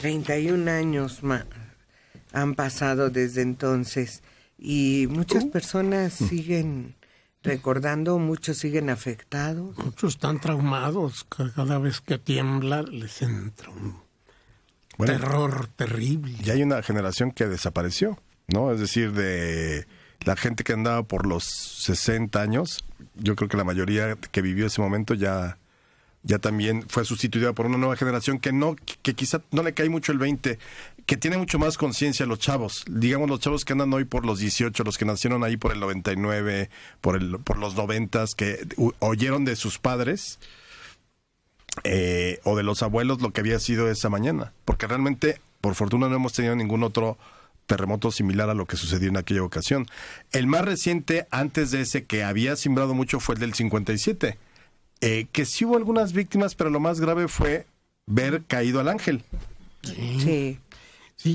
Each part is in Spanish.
31 años han pasado desde entonces y muchas personas siguen recordando, muchos siguen afectados. Muchos están traumados, cada vez que tiembla les entra un terror terrible. Y hay una generación que desapareció, ¿no? Es decir, de la gente que andaba por los 60 años, yo creo que la mayoría que vivió ese momento ya también fue sustituida por una nueva generación que quizá no le cae mucho el 20, que tiene mucho más conciencia los chavos, digamos los chavos que andan hoy por los 18, los que nacieron ahí por el 99, por los 90, que oyeron de sus padres o de los abuelos lo que había sido esa mañana, porque realmente, por fortuna, no hemos tenido ningún otro terremoto similar a lo que sucedió en aquella ocasión. El más reciente, antes de ese, que había simbrado mucho, fue el del 57, que sí hubo algunas víctimas, pero lo más grave fue ver caído al ángel. Sí,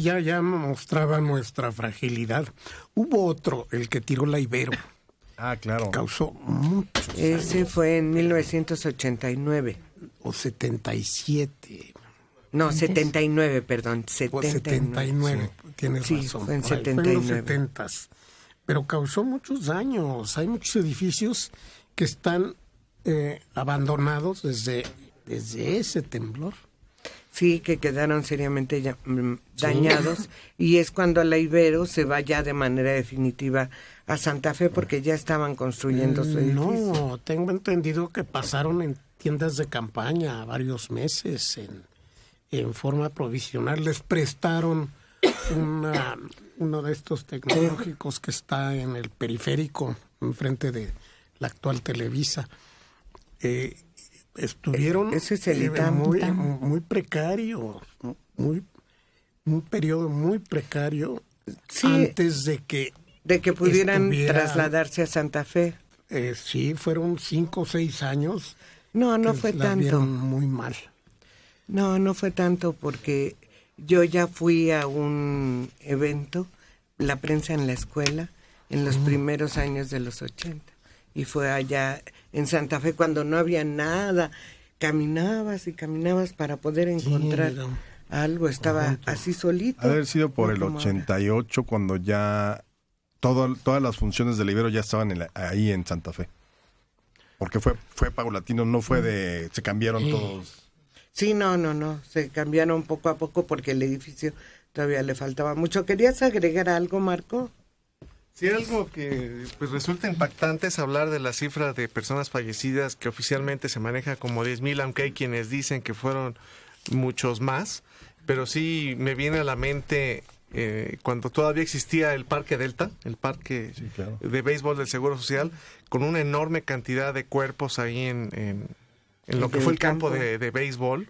ya mostraba nuestra fragilidad. Hubo otro, el que tiró la Ibero. Ah, claro. Causó muchos Ese años. fue en 1989. O 77. No, 79, perdón. 79, Sí. tienes Sí, razón. fue en Por ahí, 79. Fue en los 70s. Pero causó muchos daños. Hay muchos edificios que están abandonados desde ese temblor. Sí, que quedaron seriamente dañados. Y es cuando la Ibero se va ya de manera definitiva a Santa Fe porque ya estaban construyendo su edificio. No, tengo entendido que pasaron en tiendas de campaña varios meses en forma provisional. Les prestaron uno de estos tecnológicos que está en el periférico, enfrente de la actual Televisa. Estuvieron Ese es el ITAM. muy precario, un periodo muy precario, Sí, antes de que pudieran trasladarse a Santa Fe. sí, fueron 5 o 6 años. No que fue la tanto. vieron muy mal. No fue tanto porque yo ya fui a un evento, la prensa en la escuela, en los primeros años de los 80. Y fue allá en Santa Fe cuando no había nada. Caminabas y caminabas para poder encontrar algo. Estaba así solito. Ha de haber sido por el como 88 cuando ya todas las funciones del Ibero ya estaban ahí en Santa Fe. Porque fue paulatino, no fue se cambiaron todos. Sí, no, se cambiaron poco a poco porque el edificio todavía le faltaba mucho. ¿Querías agregar algo, Marco? Sí, algo que pues resulta impactante es hablar de la cifra de personas fallecidas que oficialmente se maneja como 10,000, aunque hay quienes dicen que fueron muchos más, pero sí me viene a la mente cuando todavía existía el Parque Delta, el parque de béisbol del Seguro Social, con una enorme cantidad de cuerpos ahí en lo que fue el campo de béisbol.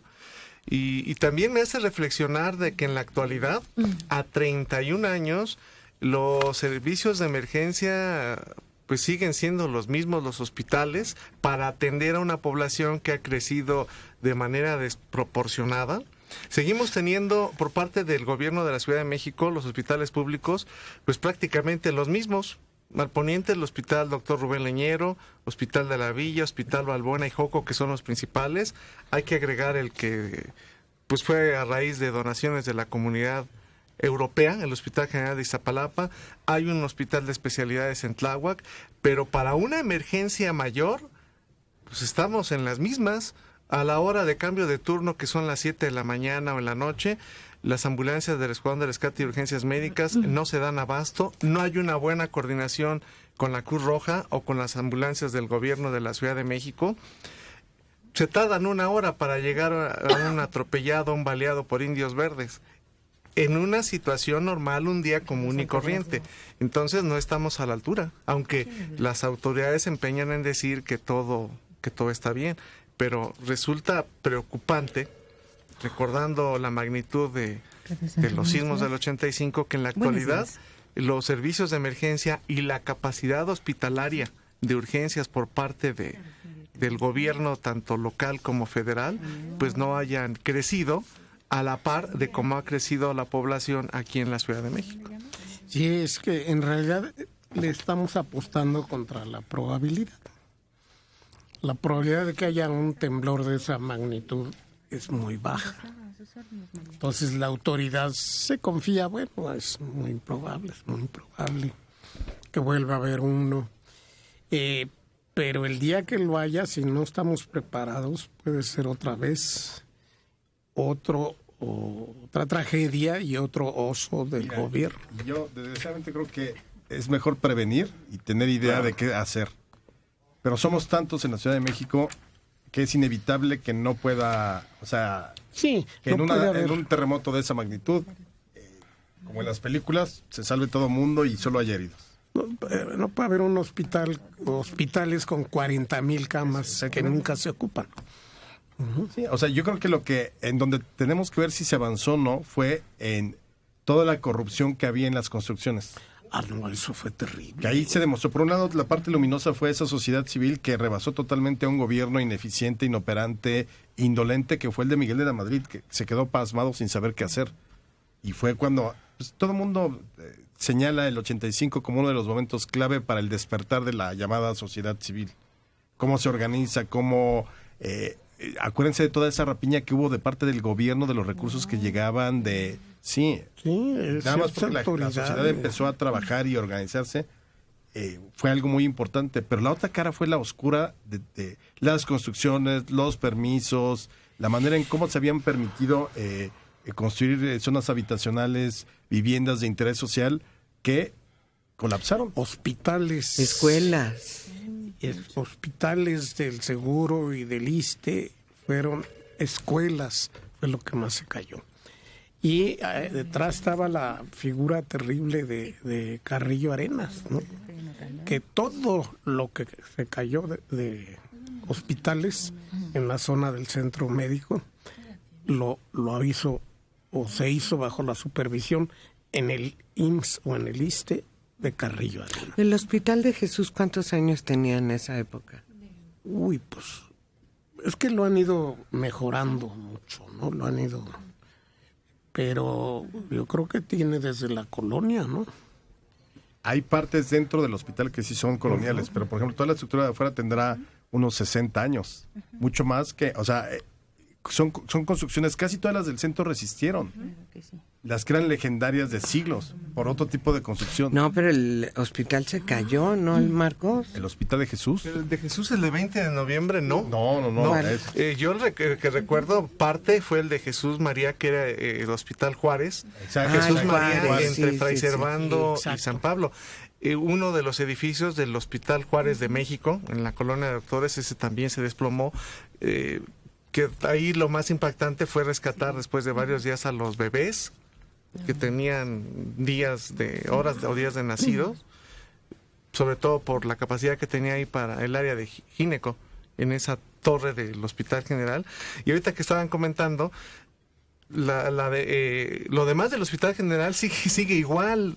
Y también me hace reflexionar de que en la actualidad, a 31 años, los servicios de emergencia pues siguen siendo los mismos, los hospitales, para atender a una población que ha crecido de manera desproporcionada. Seguimos teniendo por parte del gobierno de la Ciudad de México los hospitales públicos pues prácticamente los mismos. Al poniente el Hospital Dr. Rubén Leñero, Hospital de la Villa, Hospital Balbuena y Joco, que son los principales. Hay que agregar el que pues fue a raíz de donaciones de la comunidad europea, el Hospital General de Iztapalapa. Hay un hospital de especialidades en Tláhuac, pero para una emergencia mayor pues estamos en las mismas. A la hora de cambio de turno, que son las 7 de la mañana o en la noche, las ambulancias del Escuadrón de Rescate y Urgencias Médicas no se dan abasto, no hay una buena coordinación con la Cruz Roja o con las ambulancias del gobierno de la Ciudad de México. Se tardan 1 hora para llegar a un atropellado, un baleado por indios verdes, en una situación normal, un día común y corriente. Entonces no estamos a la altura, aunque las autoridades se empeñan en decir que todo está bien. Pero resulta preocupante, recordando la magnitud de los sismos del 85, que en la actualidad los servicios de emergencia y la capacidad hospitalaria de urgencias por parte del gobierno, tanto local como federal, pues no hayan crecido a la par de cómo ha crecido la población aquí en la Ciudad de México. Sí, es que en realidad le estamos apostando contra la probabilidad. La probabilidad de que haya un temblor de esa magnitud es muy baja. Entonces la autoridad se confía, bueno, es muy improbable que vuelva a haber uno. Pero el día que lo haya, si no estamos preparados, puede ser otra vez otra tragedia y otro oso del gobierno. Yo desgraciadamente creo que es mejor prevenir y tener idea de qué hacer. Pero somos tantos en la Ciudad de México que es inevitable que no pueda, o sea, sí, que no en un terremoto de esa magnitud, como en las películas, se salve todo mundo y solo hay heridos. No puede haber un hospitales con 40,000 camas que nunca se ocupan. Sí, o sea, yo creo que en donde tenemos que ver si se avanzó o no fue en toda la corrupción que había en las construcciones. No, eso fue terrible. Que ahí se demostró. Por un lado, la parte luminosa fue esa sociedad civil que rebasó totalmente a un gobierno ineficiente, inoperante, indolente, que fue el de Miguel de la Madrid, que se quedó pasmado sin saber qué hacer. Y fue cuando todo el mundo señala el 85 como uno de los momentos clave para el despertar de la llamada sociedad civil. Cómo se organiza, cómo... acuérdense de toda esa rapiña que hubo de parte del gobierno, de los recursos que llegaban, de... Sí, nada más porque la sociedad empezó a trabajar y organizarse, fue algo muy importante. Pero la otra cara fue la oscura de las construcciones, los permisos, la manera en cómo se habían permitido construir zonas habitacionales, viviendas de interés social que colapsaron. Hospitales. Escuelas. Hospitales del Seguro y del ISSSTE fueron escuelas, fue lo que más se cayó. Y detrás estaba la figura terrible de Carrillo Arenas, ¿no? Que todo lo que se cayó de hospitales en la zona del centro médico lo hizo o se hizo bajo la supervisión en el IMSS o en el ISSSTE de Carrillo Arenas. ¿El Hospital de Jesús cuántos años tenía en esa época? Uy, pues es que lo han ido mejorando mucho, ¿no? Lo han ido... Pero yo creo que tiene desde la colonia, ¿no? Hay partes dentro del hospital que sí son coloniales, pero por ejemplo toda la estructura de afuera tendrá unos 60 años, mucho más que, o sea, son construcciones, casi todas las del centro resistieron, las que eran legendarias de siglos, por otro tipo de construcción. No, pero el hospital se cayó, ¿no, el Marcos? ¿El Hospital de Jesús? El de Jesús, el de 20 de noviembre, no. No. Vale. Yo que recuerdo, parte fue el de Jesús María, que era el Hospital Juárez. Exacto. Jesús Ay, María, Juárez, entre sí, Fray sí, sí. Servando y Exacto. San Pablo. Uno de los edificios del Hospital Juárez de México, en la colonia de Doctores, ese también se desplomó. Que ahí lo más impactante fue rescatar después de varios días a los bebés que tenían horas o días de nacidos, sobre todo por la capacidad que tenía ahí para el área de gineco en esa torre del Hospital General. Y ahorita que estaban comentando, lo demás del Hospital General sigue igual.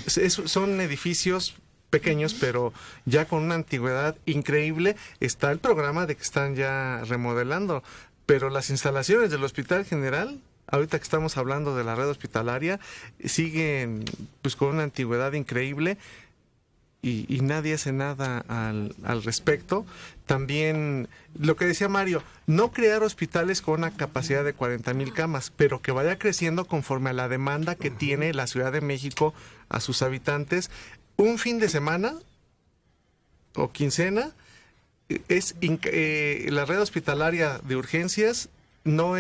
Son edificios pequeños, pero ya con una antigüedad increíble. Está el programa de que están ya remodelando, pero las instalaciones del Hospital General, ahorita que estamos hablando de la red hospitalaria, siguen pues con una antigüedad increíble y nadie hace nada al respecto. También lo que decía Mario, no crear hospitales con una capacidad de 40,000 camas, pero que vaya creciendo conforme a la demanda que tiene la Ciudad de México a sus habitantes. Un fin de semana o quincena, la red hospitalaria de urgencias no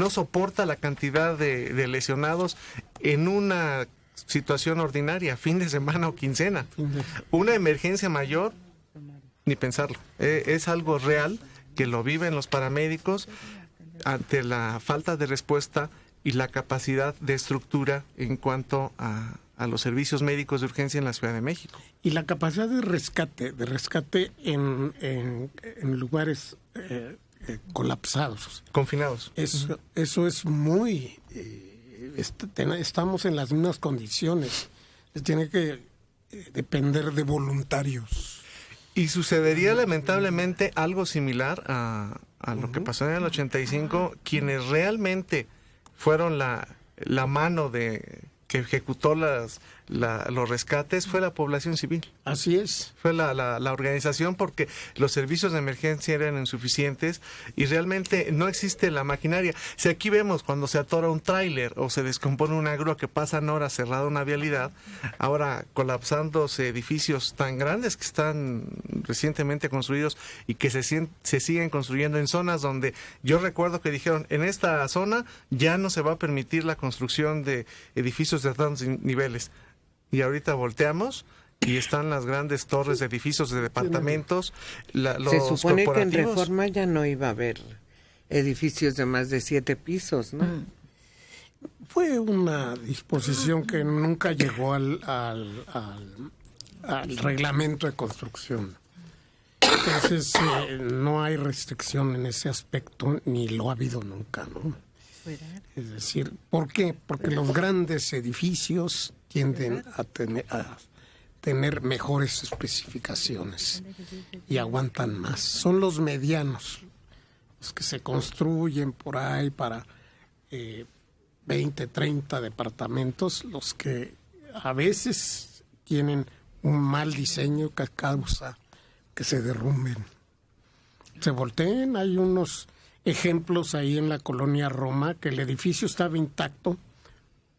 soporta la cantidad de lesionados en una situación ordinaria, fin de semana o quincena. Una emergencia mayor, ni pensarlo. Es algo real que lo viven los paramédicos ante la falta de respuesta y la capacidad de estructura en cuanto a los servicios médicos de urgencia en la Ciudad de México. Y la capacidad de rescate en lugares colapsados. Confinados. Eso es muy... estamos en las mismas condiciones. Tiene que depender de voluntarios. Y sucedería lamentablemente algo similar a lo que pasó en el 85, quienes realmente fueron la mano que ejecutó los rescates fue la población civil. Así es. Fue la organización, porque los servicios de emergencia eran insuficientes y realmente no existe la maquinaria. Si aquí vemos cuando se atora un tráiler o se descompone una grúa que pasan horas cerrada una vialidad, ahora colapsándose edificios tan grandes que están recientemente construidos y que se siguen construyendo en zonas donde yo recuerdo que dijeron, en esta zona ya no se va a permitir la construcción de edificios de tantos niveles. Y ahorita volteamos y están las grandes torres de edificios de departamentos. Se supone que en Reforma ya no iba a haber edificios de más de 7 pisos, ¿no? Fue una disposición que nunca llegó al reglamento de construcción. Entonces, no hay restricción en ese aspecto, ni lo ha habido nunca, ¿no? Es decir, ¿por qué? Porque los grandes edificios tienden a tener mejores especificaciones y aguantan más. Son los medianos, los que se construyen por ahí para 20, 30 departamentos, los que a veces tienen un mal diseño que causa que se derrumben, se volteen. Hay unos ejemplos ahí en la colonia Roma que el edificio estaba intacto,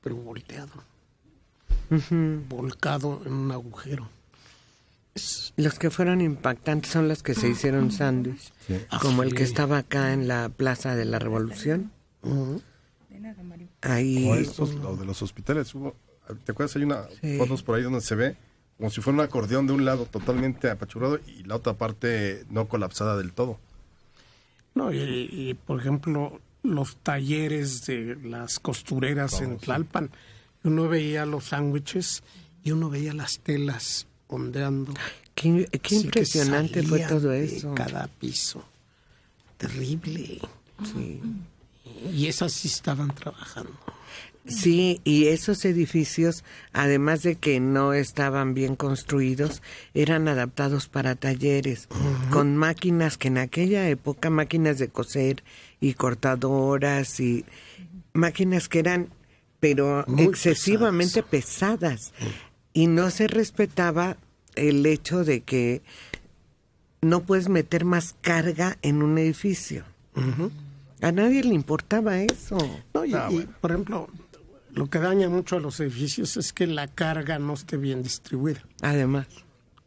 pero volteado, volcado en un agujero. Los que fueron impactantes son los que se hicieron sándwich, como el que estaba acá en la Plaza de la Revolución. Ahí. O estos, los de los hospitales. ¿Te acuerdas? Hay fotos por ahí donde se ve como si fuera un acordeón de un lado totalmente apachurrado y la otra parte no colapsada del todo. No, y por ejemplo, los talleres de las costureras en Tlalpan, uno veía los sándwiches y uno veía las telas ondeando. Qué impresionante fue todo eso. Cada piso. Terrible. Sí. Y esas sí estaban trabajando. Sí, y esos edificios, además de que no estaban bien construidos, eran adaptados para talleres, con máquinas que en aquella época, máquinas de coser y cortadoras y máquinas que eran, pero muy excesivamente pesadas. Y no se respetaba el hecho de que no puedes meter más carga en un edificio. A nadie le importaba eso. No, y, por ejemplo, lo que daña mucho a los edificios es que la carga no esté bien distribuida. Además.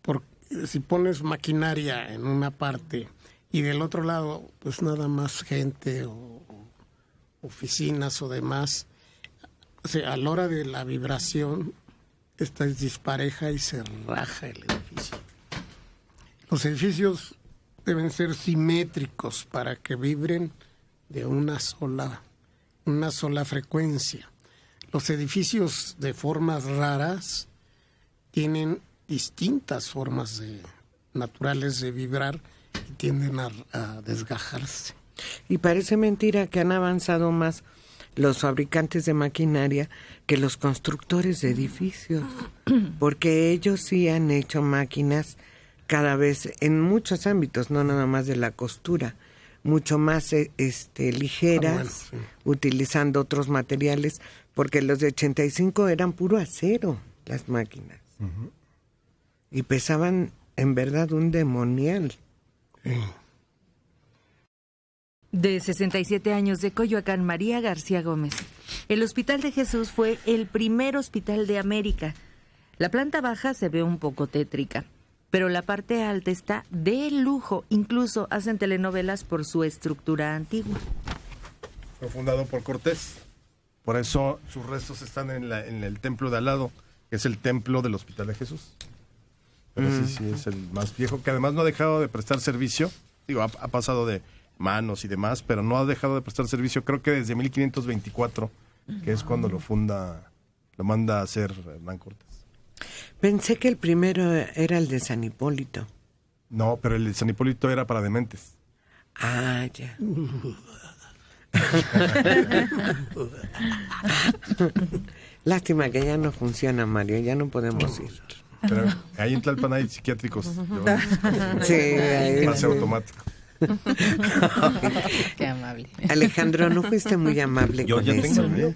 Porque si pones maquinaria en una parte y del otro lado, pues nada más gente o oficinas o demás, o sea, a la hora de la vibración, esta es dispareja y se raja el edificio. Los edificios deben ser simétricos para que vibren de una sola frecuencia. Los edificios de formas raras tienen distintas formas naturales de vibrar y tienden a desgajarse. Y parece mentira que han avanzado más los fabricantes de maquinaria que los constructores de edificios, porque ellos sí han hecho máquinas cada vez en muchos ámbitos, no nada más de la costura, mucho más ligeras, utilizando otros materiales, porque los de 85 eran puro acero, las máquinas. Y pesaban en verdad un demonial. De 67 años, de Coyoacán, María García Gómez. El Hospital de Jesús fue el primer hospital de América. La planta baja se ve un poco tétrica, pero la parte alta está de lujo. Incluso hacen telenovelas por su estructura antigua. Fue fundado por Cortés. Por eso sus restos están en el templo de al lado, que es el templo del Hospital de Jesús. Pero sí es el más viejo, que además no ha dejado de prestar servicio. Digo, ha pasado de manos y demás, pero no ha dejado de prestar servicio, creo que desde 1524, que es cuando lo manda a hacer Hernán Cortés. Pensé que el primero era el de San Hipólito. No, pero el de San Hipólito era para dementes. Ah, ya. Lástima que ya no funciona, Mario, ya no podemos ir. Pero ahí en Tlalpan hay psiquiátricos. Sí, ahí pase automático. Qué amable. Alejandro, no fuiste muy amable yo con ya eso. tengo el mío.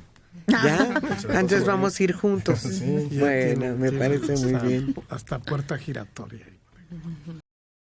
¿Ya? Entonces vamos a ir juntos. Ya Bueno, me parece muy bien. Hasta puerta giratoria.